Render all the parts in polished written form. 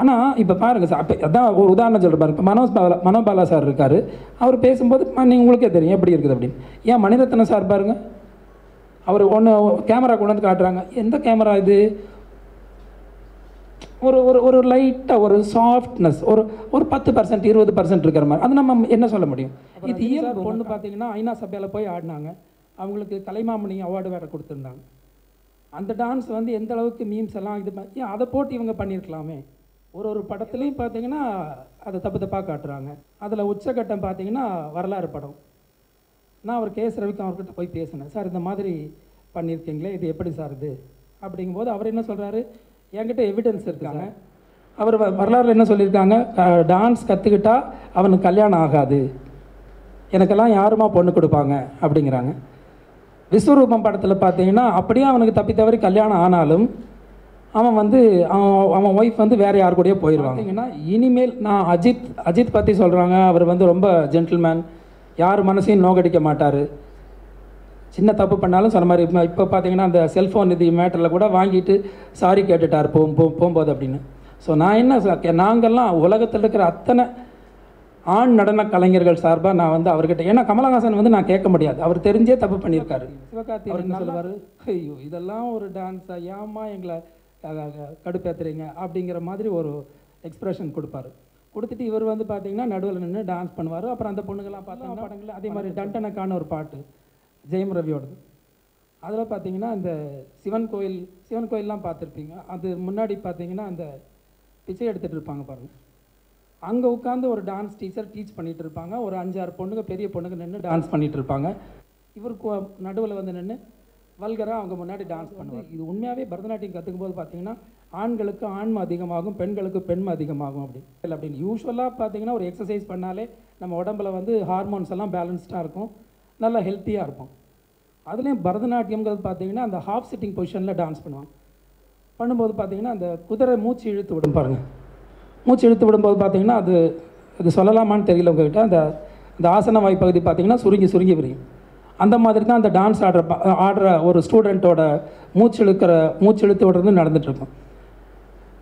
ஆனால் இப்போ பாருங்கள் சார், அப்போ அதான் ஒரு உதாரணம் சொல்கிற பாருங்க. இப்போ மனோபாலா சார் இருக்கார். அவர் பேசும்போது நீங்கள் உங்களுக்கே தெரியும் எப்படி இருக்குது அப்படின்னு. ஏன் மணிரத்னம் சார் பாருங்கள், அவர் ஒன்று கேமரா கொண்டு வந்து காட்டுறாங்க. எந்த கேமரா இது? ஒரு ஒரு ஒரு லைட்டாக ஒரு சாஃப்ட்னஸ், ஒரு 10% 20% இருக்கிற மாதிரி. அது நம்ம என்ன சொல்ல முடியும்? இது இயல்பு. பொண்ணு பார்த்தீங்கன்னா ஐநா சபையில் போய் ஆடினாங்க. அவங்களுக்கு கலைமாமணி அவார்டு வேறு கொடுத்துருந்தாங்க. அந்த டான்ஸ் வந்து எந்த அளவுக்கு மீம்ஸ் எல்லாம் இது ஏன் அதை போட்டு இவங்க பண்ணியிருக்கலாமே. ஒரு படத்துலையும் பார்த்தீங்கன்னா அதை தப்பாக காட்டுறாங்க. அதில் உச்சகட்டம் பார்த்தீங்கன்னா வரலாறு படம். நான் அவர் கேஎஸ் ரவிக்கு அவர்கிட்ட போய் பேசினேன். சார் இந்த மாதிரி பண்ணியிருக்கீங்களே, இது எப்படி சார் இது அப்படிங்கும்போது அவர் என்ன சொல்கிறாரு, என்கிட்ட எவிடன்ஸ் இருக்காங்க. அவர் வரலாறுல என்ன சொல்லியிருக்காங்க, டான்ஸ் கற்றுக்கிட்டா அவனுக்கு கல்யாணம் ஆகாது, எனக்கெல்லாம் யாருமா பொண்ணு கொடுப்பாங்க அப்படிங்கிறாங்க. விஸ்வரூபம் படத்தில் பார்த்தீங்கன்னா அப்படியே அவனுக்கு தப்பி தவறி கல்யாணம் ஆனாலும் அவன் வந்து அவன் ஒய்ஃப் வந்து வேறு யார் கூடயே போயிடுவாங்கன்னா. இனிமேல் நான் அஜித் பற்றி சொல்கிறாங்க. அவர் வந்து ரொம்ப ஜென்டில்மேன், யார் மனசையும் நோகடிக்க மாட்டார். சின்ன தப்பு பண்ணாலும் சொன்ன மாதிரி இப்போ பார்த்தீங்கன்னா அந்த செல்ஃபோன் இது மேட்டரில் கூட வாங்கிட்டு சாரி கேட்டுட்டார் போகும்போது அப்படின்னு. ஸோ நான் என்ன நாங்கள்லாம் உலகத்தில் இருக்கிற அத்தனை ஆண் நடன கலைஞர்கள் சார்பாக நான் வந்து அவர்கிட்ட, ஏன்னா கமலஹாசன் வந்து நான் கேட்க முடியாது, அவர் தெரிஞ்சே தப்பு பண்ணியிருக்காரு. சிவகார்த்திகேயன் என்ன சொல்லுவார், ஐயோ இதெல்லாம் ஒரு டான்ஸா, ஏமா எங்களை கடுப்பேற்றுறீங்க அப்படிங்கிற மாதிரி ஒரு எக்ஸ்ப்ரெஷன் கொடுப்பாரு. கொடுத்துட்டு இவர் வந்து பார்த்தீங்கன்னா நடுவில் நின்று டான்ஸ் பண்ணுவார். அப்புறம் அந்த பொண்ணுங்கள்லாம் பார்த்தா படங்கள் அதே மாதிரி டண்டனக்கான ஒரு பாட்டு ஜெயம் ரவியோடது. அதில் பார்த்தீங்கன்னா இந்த சிவன் கோயிலெலாம் பார்த்துருப்பீங்க. அது முன்னாடி பார்த்தீங்கன்னா அந்த பிச்சை எடுத்துகிட்டு இருப்பாங்க பாருங்கள். அங்கே உட்காந்து ஒரு டான்ஸ் டீச்சர் டீச் பண்ணிகிட்டு இருப்பாங்க. ஒரு 5-6 பொண்ணுங்க, பெரிய பொண்ணுங்க நின்று டான்ஸ் பண்ணிகிட்டு இருப்பாங்க. இவருக்கு நடுவில் வந்து நின்று வல்கராக அவங்க முன்னாடி டான்ஸ் பண்ணுவார். இது உண்மையாகவே பரதநாட்டியம் கற்றுக்கும் போது பார்த்தீங்கன்னா ஆண்களுக்கு ஆண்மை அதிகமாகும், பெண்களுக்கு பெண்மை அதிகமாகும் அப்படின்னு. யூஸ்வலாக பார்த்தீங்கன்னா ஒரு எக்ஸசைஸ் பண்ணாலே நம்ம உடம்புல வந்து ஹார்மோன்ஸ் எல்லாம் பேலன்ஸ்டாக இருக்கும், நல்லா ஹெல்த்தியாக இருக்கும். அதுலேயும் பரதநாட்டியம்ங்கிறது பார்த்தீங்கன்னா அந்த ஹாஃப் சிட்டிங் பொசிஷனில் டான்ஸ் பண்ணும்போது பார்த்தீங்கன்னா அந்த குதிரை மூச்சு இழுத்து விடும் பாருங்கள். மூச்சு இழுத்து விடும்போது பார்த்தீங்கன்னா அது சொல்லலாமான்னு தெரியல உங்கள்கிட்ட. அந்த ஆசன வாய்ப்பகுதி பார்த்தீங்கன்னா சுருங்கி விரியும். அந்த மாதிரி தான் அந்த டான்ஸ் ஆடுற ஒரு ஸ்டூடெண்ட்டோட மூச்சு இழுத்து விடுறது நடந்துகிட்ருக்கும்.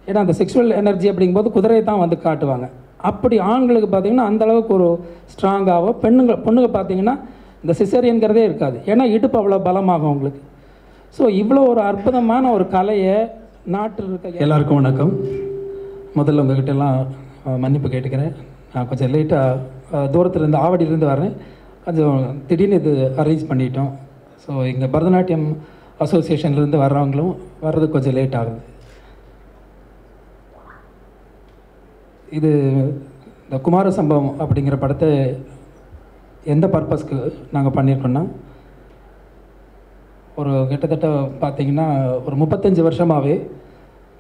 ஏன்னா அந்த செக்ஷுவல் எனர்ஜி அப்படிங்கும்போது குதிரையை தான் வந்து காட்டுவாங்க. அப்படி ஆண்களுக்கு பார்த்தீங்கன்னா அந்தளவுக்கு ஒரு ஸ்ட்ராங்காகவும், பொண்ணுங்க பார்த்தீங்கன்னா இந்த சிசேரியன்கிறதே இருக்காது. ஏன்னா இடுப்பு அவ்வளோ பலமாகும் அவங்களுக்கு. ஸோ இவ்வளோ ஒரு அற்புதமான ஒரு கலையை நாட்டில் இருக்க எல்லாருக்கும் வணக்கம். முதல்ல உங்கள்கிட்டலாம் மன்னிப்பு கேட்டுக்கிறேன். நான் கொஞ்சம் லேட்டாக தூரத்துலேருந்து ஆவடியிலேருந்து வரேன். கொஞ்சம் திடீர்னு இது அரேஞ்ச் பண்ணிட்டோம். ஸோ இங்கே பரதநாட்டியம் அசோசியேஷன்லேருந்து வர்றவங்களும் வர்றதுக்கு கொஞ்சம் லேட் ஆகுது. இது இந்த குமார சம்பவம் அப்படிங்கிற படத்தை எந்த பர்பஸ்க்கு நாங்கள் பண்ணியிருக்கோன்னா, ஒரு கிட்டத்தட்ட பார்த்திங்கன்னா ஒரு 35 வருஷமாகவே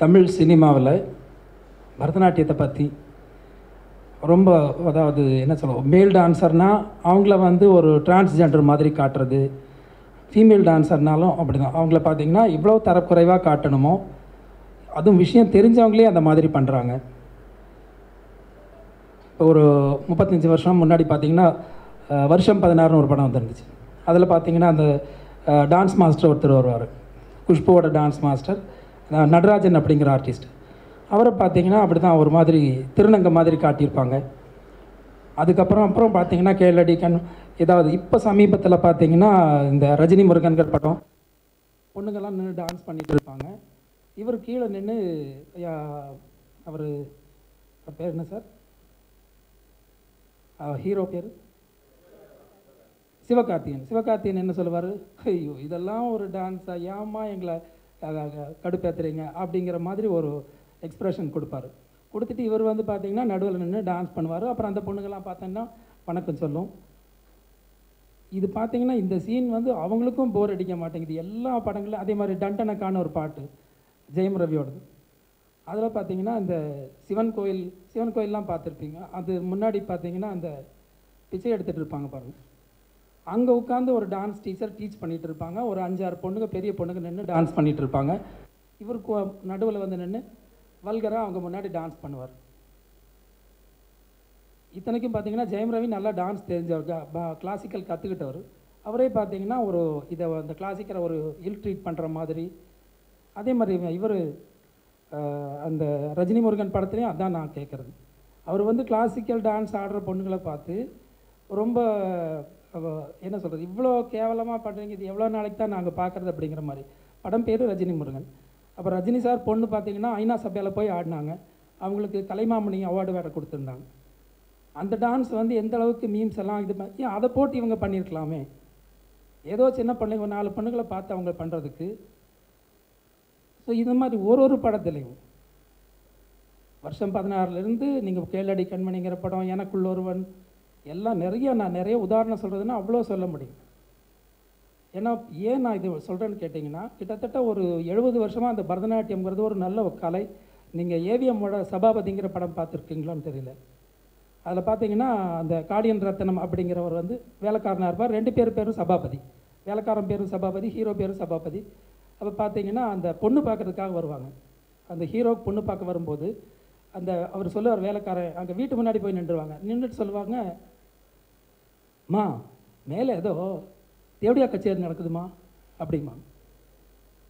தமிழ் சினிமாவில் பரதநாட்டியத்தை பற்றி ரொம்ப, அதாவது என்ன சொல்லுவோம், மேல் டான்ஸர்னால் அவங்கள வந்து ஒரு டிரான்ஸ்ஜெண்டர் மாதிரி காட்டுறது, ஃபீமேல் டான்ஸர்னாலும் அப்படி தான் அவங்கள பார்த்திங்கன்னா இவ்வளோ தரக்குறைவாக காட்டணுமோ, அதுவும் விஷயம் தெரிஞ்சவங்களே அந்த மாதிரி பண்ணுறாங்க. இப்போ ஒரு 35 வருஷம் முன்னாடி பார்த்திங்கன்னா வருஷம் 16ன்னு ஒரு படம் வந்துருந்துச்சு. அதில் பார்த்திங்கன்னா அந்த டான்ஸ் மாஸ்டர் ஒருத்தர் வருவார், குஷ்புவோட டான்ஸ் மாஸ்டர் நடராஜன் அப்படிங்கிற ஆர்டிஸ்ட். அவரை பார்த்திங்கன்னா அப்படி தான் ஒரு மாதிரி திருநங்கை மாதிரி காட்டியிருப்பாங்க. அப்புறம் பார்த்திங்கன்னா கேளடி ஏதாவது இப்போ சமீபத்தில் பார்த்திங்கன்னா இந்த ரஜினி முருகன்கள் படம் பொண்ணுங்கள்லாம் நின்று டான்ஸ் பண்ணிகிட்டு இருப்பாங்க. இவர் கீழே நின்று அவர் பேர் என்ன சார், ஹீரோ பேர் சிவகார்த்திகேயன் என்ன சொல்லுவார், ஐயோ இதெல்லாம் ஒரு டான்ஸா, ஏமா எங்களை கடுப்பேற்றுறீங்க அப்படிங்கிற மாதிரி ஒரு எக்ஸ்ப்ரெஷன் கொடுப்பாரு. கொடுத்துட்டு இவர் வந்து பார்த்திங்கன்னா நடுவில் நின்று டான்ஸ் பண்ணுவார். அப்புறம் அந்த பொண்ணுங்கள்லாம் பார்த்தீங்கன்னா வணக்கம் சொல்லும். இது பார்த்திங்கன்னா இந்த சீன் வந்து அவங்களுக்கும் போர் அடிக்க மாட்டேங்குது. எல்லா படங்களும் அதே மாதிரி டண்டனக்கான ஒரு பாட்டு ஜெயம் ரவியோடது. அதில் பார்த்திங்கன்னா இந்த சிவன் கோயிலெலாம் பார்த்துருப்பீங்க. அது முன்னாடி பார்த்திங்கன்னா அந்த பிச்சை எடுத்துகிட்டு இருப்பாங்க பாருங்கள். அங்கே உட்காந்து ஒரு டான்ஸ் டீச்சர் டீச் பண்ணிகிட்டு இருப்பாங்க. ஒரு 5-6 பொண்ணுங்க, பெரிய பொண்ணுங்க நின்று டான்ஸ் பண்ணிகிட்டு இருப்பாங்க. இவருக்கு நடுவில் வந்து நின்று வல்கராக அவங்க முன்னாடி டான்ஸ் பண்ணுவார். இத்தனைக்கும் பார்த்தீங்கன்னா ஜெயம் ரவி நல்லா டான்ஸ் தெரிஞ்சவர், கிளாசிக்கல் கற்றுக்கிட்டவர். அவரே பார்த்தீங்கன்னா அந்த கிளாசிக்கலை ஒரு இல் ட்ரீட் பண்ணுற மாதிரி. அதே மாதிரி இவர் அந்த ரஜினி முருகன் படத்துலேயும் அதான் நான் கேட்குறது. அவர் வந்து கிளாசிக்கல் டான்ஸ் ஆடுற பொண்ணுங்களை பார்த்து ரொம்ப என்ன சொல்கிறது, இவ்வளோ கேவலமாக பண்ணுறீங்க, இது எவ்வளோ நாளைக்கு தான் நாங்கள் பார்க்குறது அப்படிங்கிற மாதிரி. படம் பேர் ரஜினி முருகன். அப்போ ரஜினி சார் பொண்ணு பார்த்தீங்கன்னா ஐநா சபையில் போய் ஆடினாங்க. அவங்களுக்கு கலைமாமணி அவார்டு வேறு கொடுத்துருந்தாங்க. அந்த டான்ஸ் வந்து எந்த அளவுக்கு மீம்ஸ் எல்லாம் இது ஏன் அதை போட்டு இவங்க பண்ணியிருக்கலாமே. ஏதோ சின்ன பிள்ளைங்க 4 பொண்ணுங்களை பார்த்து அவங்க பண்ணுறதுக்கு. ஸோ இது மாதிரி ஒரு படத்துலையும் வருஷம் 16லேருந்து நீங்கள் கேளடி கண்மணிங்கிற படம், எனக்குள்ள ஒருவன், எல்லாம் நான் நிறைய உதாரணம் சொல்கிறதுன்னா அவ்வளோ சொல்ல முடியும். ஏன்னா ஏன் நான் இது சொல்கிறேன்னு கேட்டிங்கன்னா, கிட்டத்தட்ட ஒரு 70 வருஷமாக அந்த பரதநாட்டியம்ங்கிறது ஒரு நல்ல கலை. நீங்கள் ஏவிஎம்மோட சபாபதிங்கிற படம் பார்த்துருக்கீங்களான்னு தெரியல. அதில் பார்த்தீங்கன்னா அந்த காடியன் ரத்தனம் அப்படிங்கிறவர் வந்து வேலைக்காரனாக இருப்பார். 2 பேரும் சபாபதி. வேலைக்காரன் பேரும் சபாபதி, ஹீரோ பேரும் சபாபதி. அப்போ பார்த்தீங்கன்னா அந்த பொண்ணு பார்க்குறதுக்காக வருவாங்க. அந்த ஹீரோ பொண்ணு பார்க்க வரும்போது அந்த அவர் சொல்லுவார், வேலைக்காரன் அங்கே வீட்டு முன்னாடி போய் நின்றுவாங்க. நின்றுட்டு சொல்லுவாங்க, மா மேலே ஏதோ தேவடியா கச்சேரி நடக்குதுமா அப்படிம்பாங்க.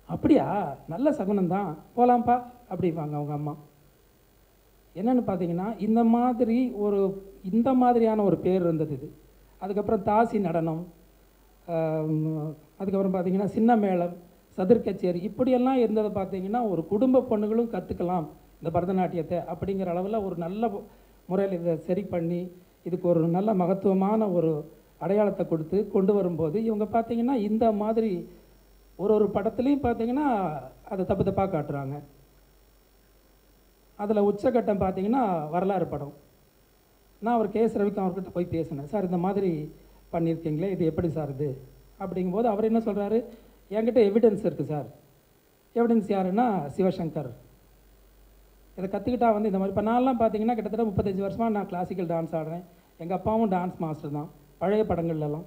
அப்படியா, நல்ல சகுனம் தான், போகலாம்ப்பா அப்படிம்பாங்க அவங்க அம்மா. என்னென்னு பார்த்தீங்கன்னா இந்த மாதிரியான ஒரு பேர் இருந்தது இது. அதுக்கப்புறம் தாசி நடனம், அதுக்கப்புறம் பார்த்தீங்கன்னா சின்ன மேளம், சதுர் கச்சேரி, இப்படியெல்லாம் இருந்ததை பார்த்தீங்கன்னா ஒரு குடும்ப பொண்ணுகளும் கற்றுக்கலாம் இந்த பரதநாட்டியத்தை அப்படிங்கிற அளவில் ஒரு நல்ல முறையில் இதை சரி பண்ணி இதுக்கு ஒரு நல்ல மகத்துவமான ஒரு அடையாளத்தை கொடுத்து கொண்டு வரும்போது இவங்க பார்த்தீங்கன்னா இந்த மாதிரி ஒரு படத்துலையும் பார்த்தீங்கன்னா அதை தப்பாக காட்டுறாங்க. அதில் உச்சகட்டம் பார்த்தீங்கன்னா வரலாறு படம். நான் அவர் கேஎஸ் ரவிக்கு அவர்கிட்ட போய் பேசினேன், சார் இந்த மாதிரி பண்ணியிருக்கீங்களே, இது எப்படி சார் இது அப்படிங்கும்போது அவர் என்ன சொல்கிறாரு, என்கிட்ட எவிடன்ஸ் இருக்குது சார். எவிடன்ஸ் யாருன்னா சிவசங்கர். இதை கற்றுக்கிட்டா வந்து இந்த மாதிரி இப்போ நான்லாம் பார்த்தீங்கன்னா கிட்டத்தட்ட 35 வருஷமாக நான் கிளாசிக்கல் டான்ஸ் ஆடுறேன். எங்கள் அப்பாவும் டான்ஸ் மாஸ்டர் தான். பழைய படங்கள்லாம்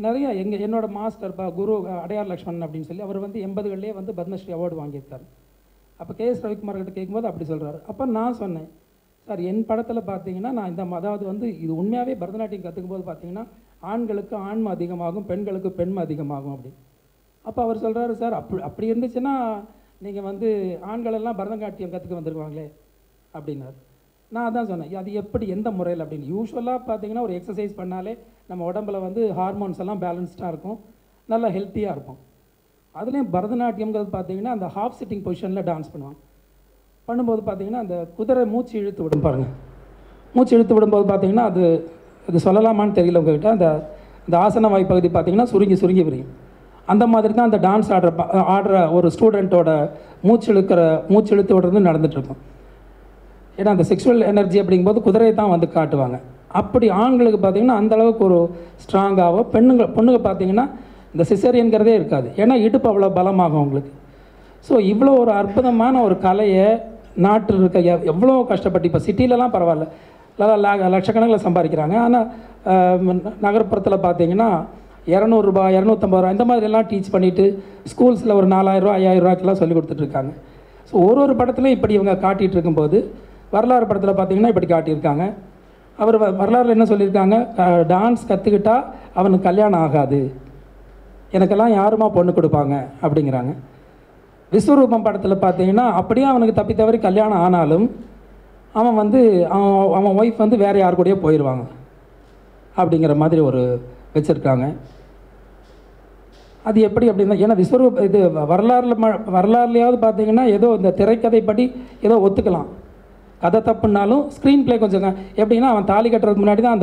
நிறைய என்னோட மாஸ்டர் குரு அடையார் லக்ஷ்மணன் அப்படின்னு சொல்லி அவர் வந்து 80களிலே வந்து பத்மஸ்ரீ அவார்டு வாங்கியிருக்காரு. அப்போ கேஎஸ் ரவிக்குமார் கிட்ட கேட்கும்போது அப்படி சொல்கிறாரு. அப்போ நான் சொன்னேன், சார் என் படத்தில் பார்த்தீங்கன்னா நான் அதாவது வந்து இது உண்மையாகவே பரதநாட்டியம் கற்றுக்கும் போது பார்த்தீங்கன்னா ஆண்களுக்கு ஆண்மை அதிகமாகும், பெண்களுக்கு பெண்மை அதிகமாகும் அப்படி. அப்போ அவர் சொல்கிறாரு, சார் அப்படி இருந்துச்சுன்னா நீங்கள் வந்து ஆண்களெல்லாம் பரதநாட்டியம் கற்றுக்க வந்துருவாங்களே அப்படின்னாரு. நான் அதான் சொன்னேன், அது எப்படி எந்த முறையில் அப்படின்னு. யூஸ்வலாக பார்த்தீங்கன்னா ஒரு எக்ஸசைஸ் பண்ணாலே நம்ம உடம்புல வந்து ஹார்மோன்ஸ் எல்லாம் பேலன்ஸ்டாக இருக்கும், நல்லா ஹெல்த்தியாக இருக்கும். அதுலேயும் பரதநாட்டியம்ங்கிறது பார்த்தீங்கன்னா அந்த ஹாஃப் சிட்டிங் பொசிஷனில் டான்ஸ் பண்ணும்போது பார்த்தீங்கன்னா அந்த குதிரை மூச்சு இழுத்து விடும் பாருங்கள். மூச்சு இழுத்து விடும்போது பார்த்தீங்கன்னா அது சொல்லலாமான்னு தெரியல உங்கள்கிட்ட. அந்த ஆசன வாய்ப்பகுதி பார்த்தீங்கன்னா சுருங்கி விரியும். அந்த மாதிரி தான் அந்த டான்ஸ் ஆடுற ஒரு ஸ்டூடெண்ட்டோட மூச்சு இழுத்து விடுறது நடந்துகிட்ருக்கும். ஏன்னா அந்த செக்ஷுவல் எனர்ஜி அப்படிங்கும்போது குதிரையை தான் வந்து காட்டுவாங்க. அப்படி ஆண்களுக்கு பார்த்திங்கன்னா அந்தளவுக்கு ஒரு ஸ்ட்ராங்காகவும், பொண்ணுங்க பார்த்திங்கன்னா இந்த சிசேரியன்கிறதே இருக்காது. ஏன்னா இடுப்பு அவ்வளோ பலமாகும் அவங்களுக்கு. ஸோ இவ்வளோ ஒரு அற்புதமான ஒரு கலையை நாட்டில் இருக்க எவ்வளோ கஷ்டப்பட்டு, இப்போ சிட்டிலலாம் பரவாயில்ல, லட்சக்கணக்கில் சம்பாதிக்கிறாங்க. ஆனால் நகர்ப்புறத்தில் பார்த்திங்கன்னா 200 ரூபா 250 ரூபா இந்த மாதிரிலாம் டீச் பண்ணிவிட்டு ஸ்கூல்ஸில் ஒரு 4000 ரூபா 5000 ரூபாய்க்கெல்லாம் சொல்லி கொடுத்துட்ருக்காங்க. ஸோ ஒரு படத்துலையும் இப்படி இவங்க காட்டிகிட்டு இருக்கும்போது வரலாறு படத்தில் பார்த்திங்கன்னா இப்படி காட்டியிருக்காங்க. அவர் வரலாறுல என்ன சொல்லியிருக்காங்க, டான்ஸ் கற்றுக்கிட்டா அவனுக்கு கல்யாணம் ஆகாது, எனக்கெல்லாம் யாருமா பொண்ணு கொடுப்பாங்க அப்படிங்கிறாங்க. விஸ்வரூபம் படத்தில் பார்த்தீங்கன்னா அப்படியே அவனுக்கு தப்பி தவறி கல்யாணம் ஆனாலும் அவன் வந்து அவன் ஒய்ஃப் வந்து வேறு யார் கூடயோ போயிடுவாங்க அப்படிங்கிற மாதிரி ஒரு வச்சுருக்காங்க. அது எப்படி அப்படின்னா, ஏன்னா இது வரலாறுலையாவது பார்த்தீங்கன்னா ஏதோ இந்த திரைக்கதைப்படி ஏதோ ஒத்துக்கலாம், கதை தப்புனாலும் ஸ்க்ரீன் ப்ளே கொஞ்சம் எப்படின்னா அவன் தாலி கட்டுறதுக்கு முன்னாடி தான்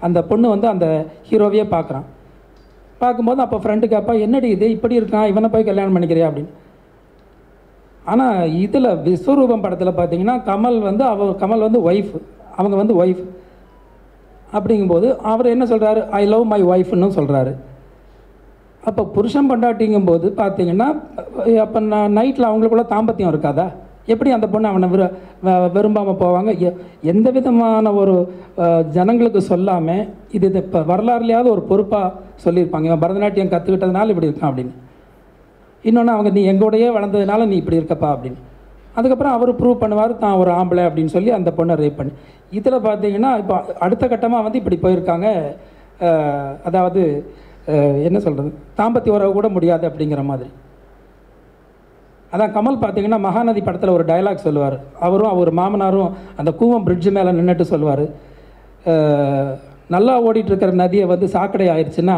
அந்த பொண்ணு வந்து அந்த ஹீரோவையே பார்க்கும்போது அப்போ ஃப்ரெண்டு கேட்பா, என்னடி இது இப்படி இருக்கான், இவனை போய் கல்யாணம் பண்ணிக்கிறியா அப்படின்னு. ஆனால் இதில் விஸ்வரூபம் படத்தில் பார்த்தீங்கன்னா கமல் வந்து ஒய்ஃப், அவங்க வந்து ஒய்ஃப் அப்படிங்கும்போது அவர் என்ன சொல்கிறாரு, ஐ லவ் மை ஒய்ஃப்னு சொல்கிறாரு. அப்போ புருஷன் பொண்டாட்டிங்கும்போது பார்த்தீங்கன்னா அப்போ நைட்டில் அவங்களுக்குள்ள தாம்பத்தியம் இருக்காதா, எப்படி அந்த பொண்ணு அவனை விரும்பாமல் போவாங்க. எந்த விதமான ஒரு ஜனங்களுக்கு சொல்லாமல் இது இப்போ வரலாறுலையாவது ஒரு பொறுப்பாக சொல்லியிருப்பாங்க, இவன் பரதநாட்டியம் கற்றுக்கிட்டதுனால இப்படி இருக்கான் அப்படின்னு. இன்னொன்று நீ எங்கூடையே வளர்ந்ததுனால நீ இப்படி இருக்கப்பா அப்படின்னு. அதுக்கப்புறம் அவர் ப்ரூவ் பண்ணுவார் தான் ஒரு ஆம்பளை அப்படின்னு சொல்லி அந்த பொண்ணை ரேப் பண்ணி. இதில் பார்த்தீங்கன்னா இப்போ அடுத்த கட்டமாக வந்து இப்படி போயிருக்காங்க. அதாவது என்ன சொல்கிறது, தாம்பத்திய உறவு கூட முடியாது அப்படிங்கிற மாதிரி. அதான் கமல் பார்த்தீங்கன்னா மகாநதி படத்தில் ஒரு டயலாக் சொல்லுவார். அவரும் அவர் மாமனாரும் அந்த கூவம் பிரிட்ஜு மேலே நின்றுட்டு சொல்லுவார், நல்லா ஓடிட்டுருக்கிற நதியை வந்து சாக்கடை ஆயிடுச்சுன்னா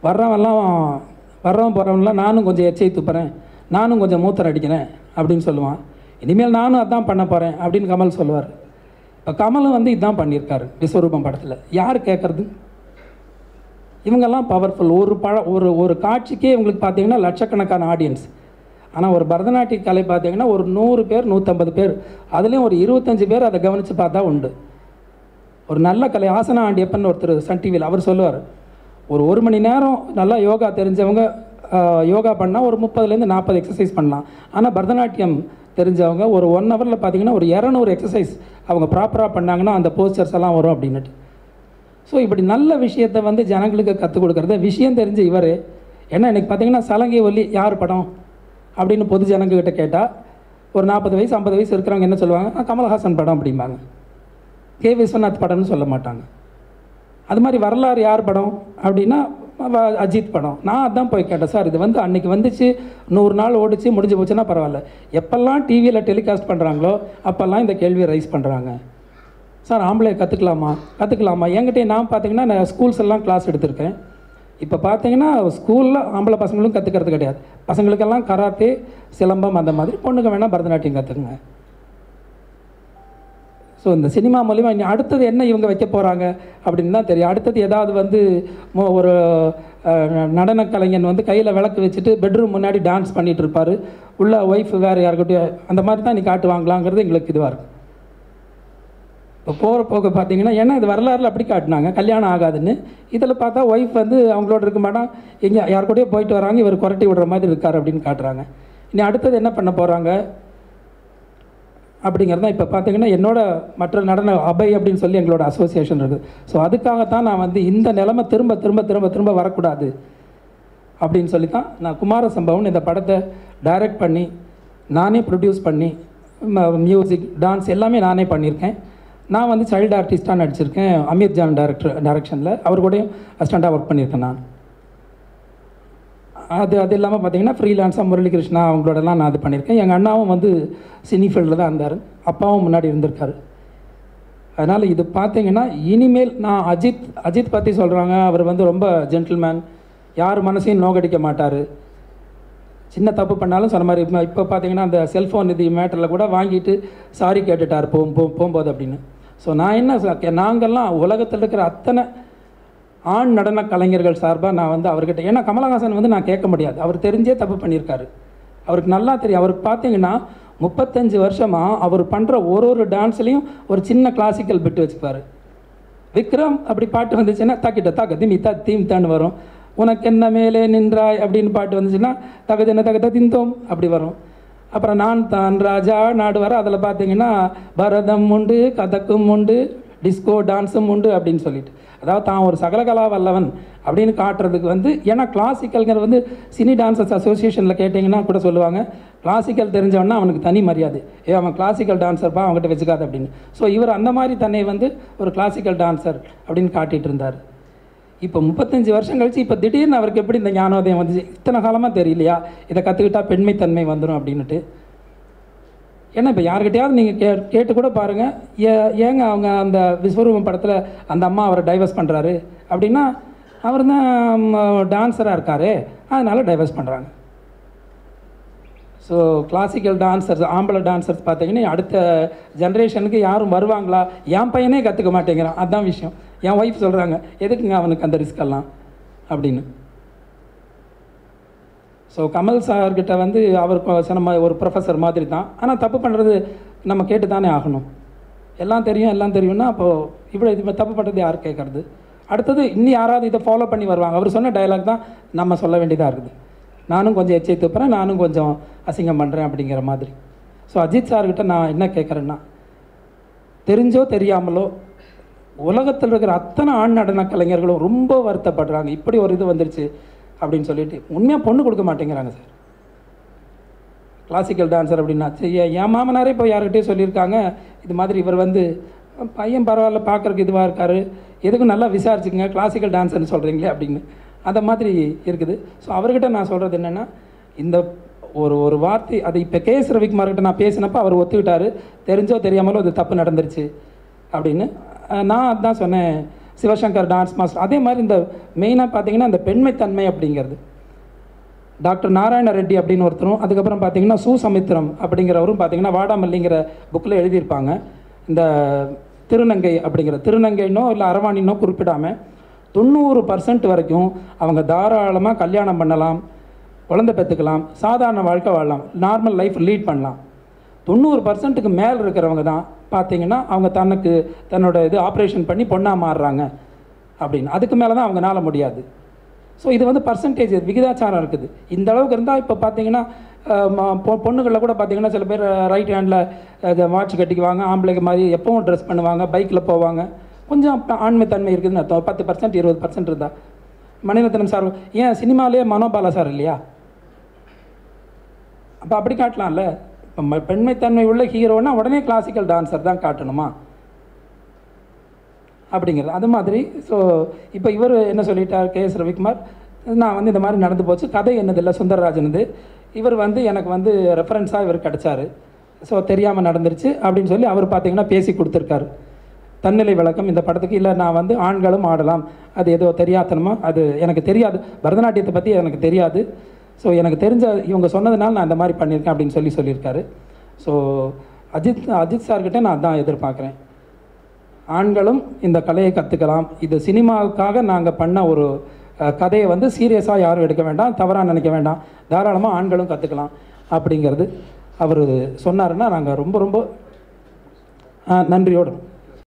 வர்றவன் போகிறவன்லாம் நானும் கொஞ்சம் எச்சை துப்புறேன், நானும் கொஞ்சம் மூத்தம் அடிக்கிறேன் அப்படின்னு சொல்லுவான். இனிமேல் நானும் அதான் பண்ண போகிறேன் அப்படின்னு கமல் சொல்லுவார். இப்போ கமலும் வந்து இதுதான் பண்ணியிருக்காரு விஸ்வரூபம் படத்தில். யார் கேட்குறது? இவங்கெல்லாம் பவர்ஃபுல். ஒரு காட்சிக்கே இவங்களுக்கு பார்த்தீங்கன்னா லட்சக்கணக்கான ஆடியன்ஸ். ஆனால் ஒரு பரதநாட்டிய கலை பார்த்தீங்கன்னா ஒரு 100 பேர் 150 பேர், அதுலேயும் ஒரு 25 பேர் அதை கவனித்து பார்த்தா உண்டு. ஒரு நல்ல கலை ஆசனா ஆண்டியப்பன் ஒருத்தர் சன் டிவியில் அவர் சொல்லுவார், ஒரு மணி நேரம் நல்லா யோகா தெரிஞ்சவங்க யோகா பண்ணால் ஒரு 30லேருந்து 40 எக்ஸசைஸ் பண்ணலாம். ஆனால் பரதநாட்டியம் தெரிஞ்சவங்க ஒரு 1 ஹவரில் பார்த்தீங்கன்னா ஒரு 200 எக்ஸசைஸ் அவங்க ப்ராப்பராக பண்ணாங்கன்னா அந்த போஸ்டர்ஸ் எல்லாம் வரும் அப்படின்னுட்டு. ஸோ இப்படி நல்ல விஷயத்தை வந்து ஜனங்களுக்கு கற்றுக் கொடுக்குறது விஷயம் தெரிஞ்ச இவர். ஏன்னா எனக்கு பார்த்தீங்கன்னா சலங்கை ஒலி யார் படம் அப்படின்னு பொது ஜனங்கக்கிட்ட கேட்டால் ஒரு 40 வயசு 50 வயசு இருக்கிறவங்க என்ன சொல்லுவாங்க, கமல்ஹாசன் படம் அப்படிம்பாங்க. கே விஸ்வநாத் படம்னு சொல்ல மாட்டாங்க. அது மாதிரி வரலாறு யார் படம் அப்படின்னா அஜித் படம். நான் அதான் போய் கேட்டேன், சார் இது வந்து அன்றைக்கி வந்துச்சு 100 நாள் ஓடிச்சு முடிஞ்சு போச்சுன்னா பரவாயில்ல, எப்போல்லாம் டிவியில் டெலிகாஸ்ட் பண்ணுறாங்களோ அப்போல்லாம் இந்த கேள்வியை ரைஸ் பண்ணுறாங்க. சார் ஆம்பளை கற்றுக்கலாமா? என்கிட்ட நான் பார்த்தீங்கன்னா நான் ஸ்கூல்ஸ் எல்லாம் கிளாஸ் எடுத்திருக்கேன். இப்போ பார்த்தீங்கன்னா ஸ்கூலில் ஆம்பளை பசங்களும் கற்றுக்கிறது கிடையாது. பசங்களுக்கெல்லாம் கராத்தே, சிலம்பம் அந்த மாதிரி, பொண்ணுங்க வேணால் பரதநாட்டியம் கற்றுக்குங்க. ஸோ இந்த சினிமா மூலிமா இனி அடுத்தது என்ன இவங்க வைக்க போகிறாங்க அப்படின்னு தான் தெரியும். அடுத்தது ஏதாவது வந்து ஒரு நடன கலைஞன் வந்து கையில் விளக்கு வச்சுட்டு பெட்ரூம் முன்னாடி டான்ஸ் பண்ணிகிட்டு இருப்பார், உள்ள ஒய்ஃப் வேறு யாருக்கிட்டையும் அந்த மாதிரி தான் நீ காட்டுவாங்களாங்கிறது எங்களுக்கு இதுவாக இருக்கும். இப்போ போகிற போக பார்த்தீங்கன்னா ஏன்னா இது வரலாறுல அப்படி காட்டினாங்க, கல்யாணம் ஆகாதுன்னு. இதில் பார்த்தா ஒய்ஃப் வந்து அவங்களோட இருக்க மாட்டான், எங்கே யாருக்கூடயோ போயிட்டு வராங்க, இவர் குரட்டி விடுற மாதிரி இருக்கார் அப்படின்னு காட்டுறாங்க. இனி அடுத்தது என்ன பண்ண போகிறாங்க அப்படிங்கிறது தான். இப்போ பார்த்தீங்கன்னா என்னோட மற்ற நடன அபை அப்படின்னு சொல்லி எங்களோட அசோசியேஷன் இருக்குது. ஸோ அதுக்காகத்தான் நான் வந்து இந்த நிலைமை திரும்ப வரக்கூடாது அப்படின்னு சொல்லி தான் நான் குமார சம்பவன் இந்த படத்தை டைரக்ட் பண்ணி நானே ப்ரொடியூஸ் பண்ணி மியூசிக் டான்ஸ் எல்லாமே நானே பண்ணியிருக்கேன். நான் வந்து சைல்டு ஆர்டிஸ்ட்டாக நடிச்சிருக்கேன். அமீர் ஜான் டைரக்ஷனில் அவர் கூடயும் அசிஸ்டண்ட்டாக ஒர்க் பண்ணியிருக்கேன் நான். அது இல்லாமல் பார்த்தீங்கன்னா ஃப்ரீலான்ஸாக முரளிகிருஷ்ணா அவங்களோடலாம் நான் அது பண்ணியிருக்கேன். எங்கள் அண்ணாவும் வந்து சினி ஃபீல்டில் தான் இருந்தார், அப்பாவும் முன்னாடி இருந்திருக்காரு. அதனால் இது பார்த்தீங்கன்னா இனிமேல் நான் அஜித் பற்றி சொல்கிறாங்க, அவர் வந்து ரொம்ப ஜென்டில்மேன், யார் மனசையும் நோகடிக்க மாட்டார், சின்ன தப்பு பண்ணாலும் சொன்ன மாதிரி. இப்போ பார்த்தீங்கன்னா அந்த செல்ஃபோன் இது மேட்டரில் கூட வாங்கிட்டு சாரி கேட்டுட்டார் போகும்போது அப்படின்னு. ஸோ நான் என்ன நாங்கள்லாம் உலகத்தில் இருக்கிற அத்தனை ஆண் நடன கலைஞர்கள் சார்பாக நான் வந்து அவர்கிட்ட, ஏன்னா கமலஹாசன் வந்து நான் கேட்க முடியாது, அவர் தெரிஞ்சே தப்பு பண்ணியிருக்காரு, அவருக்கு நல்லா தெரியும். அவருக்கு பார்த்தீங்கன்னா 35 வருஷமாக அவர் பண்ணுற ஒரு டான்ஸ்லேயும் ஒரு சின்ன கிளாசிக்கல் பிட்டு வச்சுப்பார். விக்ரம் அப்படி பாட்டு வந்துச்சுன்னா தாக்க திமி தீம் தான் வரும். உனக்கு என்ன மேலே நின்றாய் அப்படின்னு பாட்டு வந்துச்சுன்னா தகத திந்தோம் அப்படி வரும். அப்புறம் நான் தான் ராஜா நாடு வர அதில் பார்த்தீங்கன்னா பரதம் உண்டு, கதக்கும் உண்டு, டிஸ்கோ டான்ஸும் உண்டு அப்படின்னு சொல்லிட்டு, அதாவது தான் ஒரு சகலகலா வல்லவன் அப்படின்னு காட்டுறதுக்கு வந்து. ஏன்னா கிளாசிக்கல்ங்கிற வந்து சினி டான்சர்ஸ் அசோசியேஷனில் கேட்டிங்கன்னா கூட சொல்லுவாங்க, கிளாசிக்கல் தெரிஞ்சவன்னா அவனுக்கு தனி மரியாதை, அவன் கிளாசிக்கல் டான்ஸர்ப்பா அவங்ககிட்ட வச்சுக்காது அப்படின்னு. ஸோ இவர் அந்த மாதிரி தன்னை வந்து ஒரு கிளாசிக்கல் டான்சர் அப்படின்னு காட்டிகிட்டு இருந்தார். இப்போ 35 வருஷம் கழிச்சு இப்போ திடீர்னு அவருக்கு எப்படி இந்த ஞானோதயம் வந்துச்சு? இத்தனை காலமாக தெரியலையா இதை கற்றுக்கிட்டா பெண்மைத்தன்மை வந்துடும் அப்படின்னுட்டு? ஏன்னா இப்போ யார்கிட்டையாவது நீங்கள் கேட்டு கூட பாருங்கள், ஏங்க அவங்க அந்த விஸ்வரூபம் படத்தில் அந்த அம்மா அவரை டைவர்ஸ் பண்ணுறாரு அப்படின்னா, அவர் தான் டான்ஸராக இருக்கார் அதனால் டைவர்ஸ் பண்ணுறாங்க. ஸோ கிளாசிக்கல் டான்சர்ஸ், ஆம்பளை டான்சர்ஸ் பார்த்தீங்கன்னா அடுத்த ஜென்ரேஷனுக்கு யாரும் வருவாங்களா? என் பையனே கற்றுக்க மாட்டேங்கிறான், அதுதான் விஷயம். என் ஒய்ஃப் சொல்கிறாங்க, எதுக்குங்க அவனுக்கு அந்த ரிஸ்கெல்லாம் அப்படின்னு. ஸோ கமல் சார்கிட்ட வந்து அவர் நம்ம ஒரு ப்ரொஃபஸர் மாதிரி தான், ஆனால் தப்பு பண்ணுறது நம்ம கேட்டு தானே ஆகணும். எல்லாம் தெரியும்னா அப்போது இது தப்பு பண்ணுறது யார் கேட்குறது? அடுத்தது இன்னும் யாராவது இதை ஃபாலோ பண்ணி வருவாங்க. அவர் சொன்ன டைலாக் தான் நம்ம சொல்ல வேண்டியதாக இருக்குது, நானும் கொஞ்சம் எச்சை துப்புறேன், நானும் கொஞ்சம் அசிங்கம் பண்ணுறேன் அப்படிங்கிற மாதிரி. ஸோ அஜித் சார்கிட்ட நான் என்ன கேட்குறேன்னா, தெரிஞ்சோ தெரியாமலோ உலகத்தில் இருக்கிற அத்தனை ஆண் நடன கலைஞர்களும் ரொம்ப வருத்தப்படுறாங்க, இப்படி ஒரு இது வந்துருச்சு அப்படின்னு சொல்லிட்டு. உண்மையாக பொண்ணு கொடுக்க மாட்டேங்கிறாங்க சார் கிளாசிக்கல் டான்ஸர் அப்படின்னா. என் மாமனாரே இப்போ யார்கிட்டயும் சொல்லியிருக்காங்க, இது மாதிரி இவர் வந்து பையன் பரவாயில்ல பார்க்குறக்கு இதுவாக இருக்கார், எதுக்கும் நல்லா விசாரிச்சுக்கங்க, கிளாசிக்கல் டான்ஸர்னு சொல்கிறீங்களே அப்படின்னு. அந்த மாதிரி இருக்குது. ஸோ அவர்கிட்ட நான் சொல்கிறது என்னென்னா, இந்த ஒரு வார்த்தை அது இப்போ கேஎஸ் ரவிக்குமார்கிட்ட நான் பேசினப்போ அவர் ஒத்துக்கிட்டாரு, தெரிஞ்சோ தெரியாமலோ அது தப்பு நடந்துருச்சு அப்படின்னு. நான் அதுதான் சொன்னேன், சிவசங்கர் டான்ஸ் மாஸ்டர். அதே மாதிரி இந்த மெயினாக பார்த்தீங்கன்னா இந்த பெண்மைத்தன்மை அப்படிங்கிறது, டாக்டர் நாராயண ரெட்டி அப்படின்னு ஒருத்தரும், அதுக்கப்புறம் பார்த்தீங்கன்னா சுசமித்திரம் அப்படிங்கிறவரும் பார்த்தீங்கன்னா வாடாமல்லிங்கிற புக்கில் எழுதியிருப்பாங்க. இந்த திருநங்கை அப்படிங்கிற திருநங்கைனோ இல்லை அரவாணினோ குறிப்பிடாமல் 90% வரைக்கும் அவங்க தாராளமாக கல்யாணம் பண்ணலாம், குழந்தை பெற்றுக்கலாம், சாதாரண வாழ்க்கை வாழலாம், நார்மல் லைஃப் லீட் பண்ணலாம். 90%க்கு மேலே இருக்கிறவங்க தான் பார்த்தீங்கன்னா அவங்க தன்னோட இது ஆப்ரேஷன் பண்ணி பொண்ணாக மாறுறாங்க அப்படின்னு. அதுக்கு மேலே தான் அவங்களால முடியாது. ஸோ இது வந்து பர்சன்டேஜ் விகிதாச்சாரம் இருக்குது. இந்த அளவுக்கு இருந்தால் இப்போ பார்த்தீங்கன்னா பொண்ணுகளில் கூட பார்த்தீங்கன்னா சில பேர் ரைட் ஹேண்டில் வாட்ச் கட்டிக்குவாங்க, ஆம்பளைக்கு மாதிரி எப்பவும் ட்ரெஸ் பண்ணுவாங்க, பைக்கில் போவாங்க. கொஞ்சம் ஆண்மைத்தன்மை இருக்குதுன்னு அர்த்தம். 10% 20% இருந்தால். மணிரத்னம் சார் ஏன் சினிமாலேயே மனோபாலா சார் இல்லையா? அப்போ அப்படி காட்டலாம்ல. இப்போ பெண்மைத்தன்மை உள்ள ஹீரோன்னா உடனே கிளாசிக்கல் டான்ஸர் தான் காட்டணுமா அப்படிங்கிறது. அது மாதிரி ஸோ இப்போ இவர் என்ன சொல்லிட்டார் கேஎஸ் ரவிக்குமார், நான் வந்து இந்த மாதிரி நடந்து போச்சு, கதை என்னதில்லை சுந்தரராஜனுது, இவர் வந்து எனக்கு வந்து ரெஃபரன்ஸாக இவர் கிடச்சார், ஸோ தெரியாமல் நடந்துருச்சு அப்படின்னு சொல்லி அவர் பார்த்தீங்கன்னா பேசி கொடுத்துருக்காரு. தன்னிலை விளக்கம் இந்த படத்துக்கு. இல்லை நான் வந்து ஆண்களும் ஆடலாம், அது ஏதோ தெரியாதனமா, அது எனக்கு தெரியாது, பரதநாட்டியத்தை பற்றி எனக்கு தெரியாது, ஸோ எனக்கு தெரிஞ்ச இவங்க சொன்னதுனால நான் இந்த மாதிரி பண்ணியிருக்கேன் அப்படின்னு சொல்லியிருக்காரு. ஸோ அஜித் சார்கிட்ட நான் தான் எதிர்பார்க்குறேன், ஆண்களும் இந்த கலையை கற்றுக்கலாம். இது சினிமாவுக்காக நாங்கள் பண்ண ஒரு கதையை வந்து சீரியஸாக யாரும் எடுக்க வேண்டாம், தவறாக நினைக்க வேண்டாம், தாராளமாக ஆண்களும் கற்றுக்கலாம் அப்படிங்கிறது அவர் சொன்னாருன்னா நாங்கள் ரொம்ப ரொம்ப நன்றியோடு